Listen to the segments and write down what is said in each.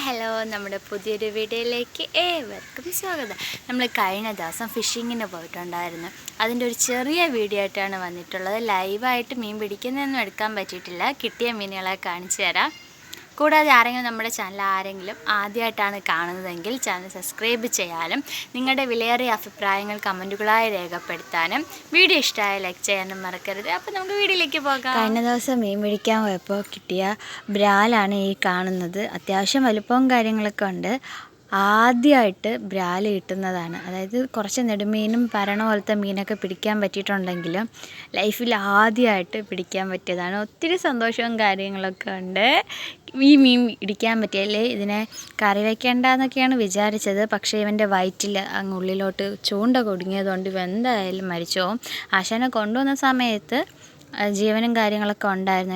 Hello നമ്മുടെ പുതിയൊരു വീഡിയോയിലേക്ക് ഏവർക്കും സ്വാഗതം. നമ്മൾ കഴിഞ്ഞ ദിവസം ഫിഷിങ്ങിന് പോയിട്ടുണ്ടായിരുന്നു. അതിൻ്റെ ഒരു ചെറിയ വീഡിയോ ആയിട്ടാണ് വന്നിട്ടുള്ളത്. ലൈവായിട്ട് മീൻ പിടിക്കുന്നതൊന്നും എടുക്കാൻ പറ്റിയിട്ടില്ല. കിട്ടിയ മീനുകളെ കാണിച്ചു തരാം. കൂടാതെ നമ്മുടെ ചാനൽ ആദ്യമായിട്ടാണ് കാണുന്നതെങ്കിൽ ചാനൽ സബ്സ്ക്രൈബ് ചെയ്യാനും നിങ്ങളുടെ വിലയേറിയ അഭിപ്രായങ്ങൾ കമൻറ്റുകളായി രേഖപ്പെടുത്താനും വീഡിയോ ഇഷ്ടമായ ലൈക്ക് ചെയ്യാനും മറക്കരുത്. അപ്പോൾ നമുക്ക് വീഡിയോയിലേക്ക് പോകാം. കഴിഞ്ഞ ദിവസം മീൻ പിടിക്കാൻ പോയപ്പോൾ കിട്ടിയ ബ്രാലാണ് ഈ കാണുന്നത്. അത്യാവശ്യം വലുപ്പവും കാര്യങ്ങളൊക്കെ ഉണ്ട്. ആദ്യമായിട്ട് ബ്രാല് കിട്ടുന്നതാണ്. അതായത് കുറച്ച് നെടുമീനും പരണ പോലത്തെ മീനൊക്കെ പിടിക്കാൻ പറ്റിയിട്ടുണ്ടെങ്കിലും ലൈഫിൽ ആദ്യമായിട്ട് പിടിക്കാൻ പറ്റിയതാണ്. ഒത്തിരി സന്തോഷവും കാര്യങ്ങളൊക്കെ ഉണ്ട്. ഈ മീൻ പിടിക്കാൻ പറ്റിയല്ലേ ഇതിനെ കറി വയ്ക്കേണ്ടെന്നൊക്കെയാണ് വിചാരിച്ചത്. പക്ഷേ ഇവൻ്റെ വയറ്റിൽ അങ്ങ് ഉള്ളിലോട്ട് ചൂണ്ട കുടുങ്ങിയതുകൊണ്ട് ഇവ എന്തായാലും മരിച്ചു പോകും. ആശാനെ കൊണ്ടുവന്ന സമയത്ത് ജീവനും കാര്യങ്ങളൊക്കെ ഉണ്ടായിരുന്നു.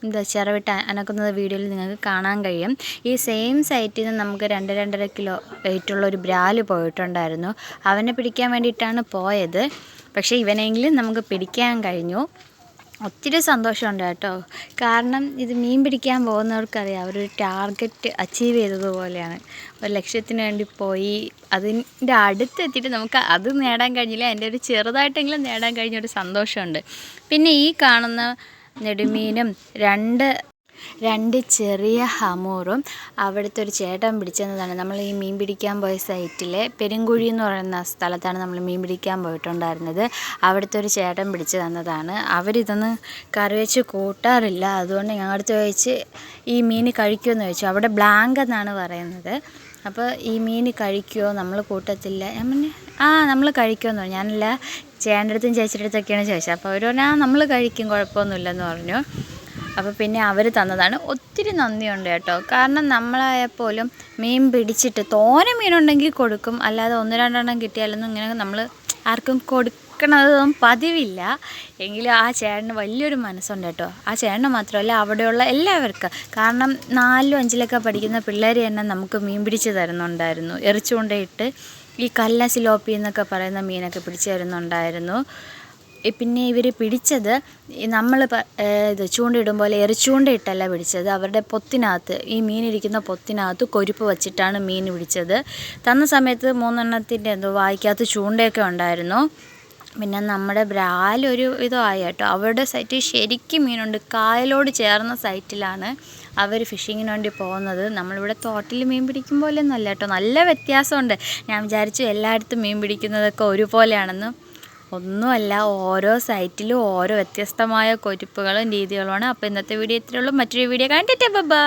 എൻ്റെ ചിറവിട്ട് അനക്കുന്നത് വീഡിയോയിൽ നിങ്ങൾക്ക് കാണാൻ കഴിയും. ഈ സെയിം സൈറ്റിൽ നിന്ന് നമുക്ക് 2-2.5 കിലോ വെയിറ്റുള്ള ഒരു ബ്രാല് പോയിട്ടുണ്ടായിരുന്നു. അവനെ പിടിക്കാൻ വേണ്ടിയിട്ടാണ് പോയത്. പക്ഷേ ഇവനെങ്കിലും നമുക്ക് പിടിക്കാൻ കഴിഞ്ഞു. ഒത്തിരി സന്തോഷമുണ്ട് കേട്ടോ. കാരണം ഇത് മീൻ പിടിക്കാൻ പോകുന്നവർക്കറിയാം, അവരൊരു ടാർഗറ്റ് അച്ചീവ് ചെയ്തതുപോലെയാണ്. ഒരു ലക്ഷ്യത്തിന് വേണ്ടി പോയി അതിൻ്റെ അടുത്തെത്തിയിട്ട് നമുക്ക് അത് നേടാൻ കഴിഞ്ഞില്ല, എൻ്റെ ഒരു ചെറുതായിട്ടെങ്കിലും നേടാൻ കഴിഞ്ഞൊരു സന്തോഷമുണ്ട്. പിന്നെ ഈ കാണുന്ന നെടുമീനും രണ്ട് ചെറിയ ഹമൂറും അവിടുത്തെ ഒരു ചേട്ടൻ പിടിച്ചെന്നതാണ്. നമ്മൾ ഈ മീൻ പിടിക്കാൻ പോയ സൈറ്റിലെ പെരുങ്കുഴി എന്ന് പറയുന്ന സ്ഥലത്താണ് നമ്മൾ മീൻ പിടിക്കാൻ പോയിട്ടുണ്ടായിരുന്നത്. അവിടുത്തെ ഒരു ചേട്ടൻ പിടിച്ച് തന്നതാണ്. അവരിതൊന്ന് കറി വെച്ച് കൂട്ടാറില്ല. അതുകൊണ്ട് ഞങ്ങളടുത്ത് ചോദിച്ച് ഈ മീൻ കഴിക്കുമെന്ന് ചോദിച്ചു. അവിടെ ബ്ലാങ്ക് എന്നാണ് പറയുന്നത്. അപ്പോൾ ഈ മീൻ കഴിക്കുമോ, നമ്മൾ കൂട്ടത്തില്ല. ഞാൻ പറഞ്ഞു നമ്മൾ കഴിക്കുമെന്ന് പറഞ്ഞു. ഞാനല്ല, ചേട്ടൻ്റെ അടുത്തും ചേച്ചിയുടെ അടുത്തൊക്കെയാണ് ചോദിച്ചത്. അപ്പോൾ അവർ പറഞ്ഞു നമ്മൾ കഴിക്കും, കുഴപ്പമൊന്നുമില്ലെന്ന് പറഞ്ഞു. അപ്പോൾ പിന്നെ അവർ തന്നതാണ്. ഒത്തിരി നന്ദിയുണ്ട് കേട്ടോ. കാരണം നമ്മളായപ്പോലും മീൻ പിടിച്ചിട്ട് തോനെ മീനുണ്ടെങ്കിൽ കൊടുക്കും, അല്ലാതെ 1-2 കിട്ടിയാലൊന്നും ഇങ്ങനെ നമ്മൾ ആർക്കും കൊടുക്കണതൊന്നും പതിവില്ല. എങ്കിലും ആ ചേട്ടന് വലിയൊരു മനസ്സുണ്ട് കേട്ടോ. ആ ചേട്ടന് മാത്രമല്ല, അവിടെയുള്ള എല്ലാവർക്കും. കാരണം 4-5 പഠിക്കുന്ന പിള്ളേർ തന്നെ നമുക്ക് മീൻ പിടിച്ച് തരുന്നുണ്ടായിരുന്നു. എറിച്ചുകൊണ്ടേയിട്ട് ഈ കല്ല സിലോപ്പി എന്നൊക്കെ പറയുന്ന മീനൊക്കെ പിടിച്ച് തരുന്നുണ്ടായിരുന്നു. പിന്നെ ഇവർ പിടിച്ചത് നമ്മൾ ഇത് ചൂണ്ടയിടും പോലെ എറിച്ചൂണ്ടയിട്ടല്ല പിടിച്ചത്. അവരുടെ പൊത്തിനകത്ത്, ഈ മീനിരിക്കുന്ന പൊത്തിനകത്ത് കൊരുപ്പ് വച്ചിട്ടാണ് മീൻ പിടിച്ചത്. തന്ന സമയത്ത് 3 എന്തോ വായിക്കകത്ത് ചൂണ്ടയൊക്കെ ഉണ്ടായിരുന്നു. പിന്നെ നമ്മുടെ ബ്രാലൊരു ഇതായി കേട്ടോ. അവരുടെ സൈറ്റിൽ ശരിക്കും മീനുണ്ട്. കായലോട് ചേർന്ന സൈറ്റിലാണ് അവർ ഫിഷിങ്ങിന് വേണ്ടി പോകുന്നത്. നമ്മളിവിടെ തോട്ടിൽ മീൻ പിടിക്കും പോലെയൊന്നും അല്ല കേട്ടോ. നല്ല വ്യത്യാസമുണ്ട്. ഞാൻ വിചാരിച്ചു എല്ലായിടത്തും മീൻ പിടിക്കുന്നതൊക്കെ ഒരുപോലെയാണെന്ന്. ഒന്നുമല്ല, ഓരോ സൈറ്റിലും ഓരോ വ്യത്യസ്തമായ കൊരുപ്പുകളും രീതികളുമാണ്. അപ്പോൾ ഇന്നത്തെ വീഡിയോ ഇത്രയേ ഉള്ളൂ. മറ്റൊരു വീഡിയോ കണ്ടിട്ട് ബൈ.